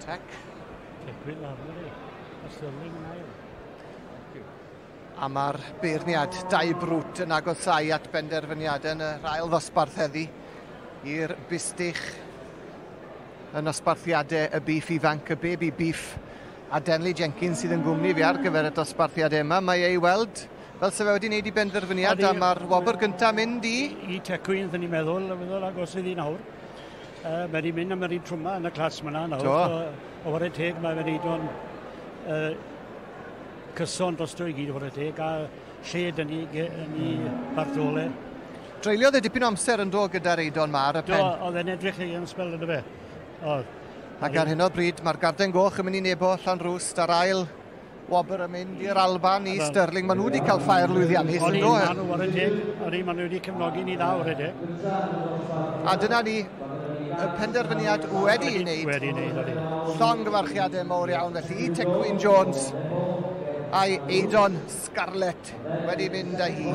Tec. Tecwyn lawr i. A Stirling yn ail. A mae'r beirniad dau brwt yn agosáu at benderfyniadau yn yr ail ddosbarth heddi i'r bystych yn osbarthiadau y Beef ifanc, y baby beef a Denley Jenkins sydd yn gwmni fi ar gyfer y dosbarthiadau yma. Mae ei weld fel se fe wedi wneud i benderfyniad a mae'r wobr gyntaf mynd i Tecwyn, ddyn ni'n meddwl agosydd i nawr. Mae wedi mynd am yr un trwma yn y clas yma nawr. O fod y teg mae wedi wneud o'n cyson dros drwy gyd o fod y teg a lled yn ei bartholau. Dreuliodd e dipyn o amser yn dod gyda'r Eidon ma ar y pen. Oedd e'n edrych yn spel yn y fe. Ac ar hyn o bryd mae'r garden goch yn mynd i nebo Llanrwst a'r ail wobr yn mynd i'r Alban i Stirling. Maen nhw wedi cael ffair lwyddiannus yn dod. O'n i maen nhw wedi cefnogi ni ddaw ar y teg. A dyna ni y penderfyniad wedi wneud. Llongyfarchiadau mawr iawn felly i Tecwyn Jones a'i Eidon Scarlett wedi mynd â hi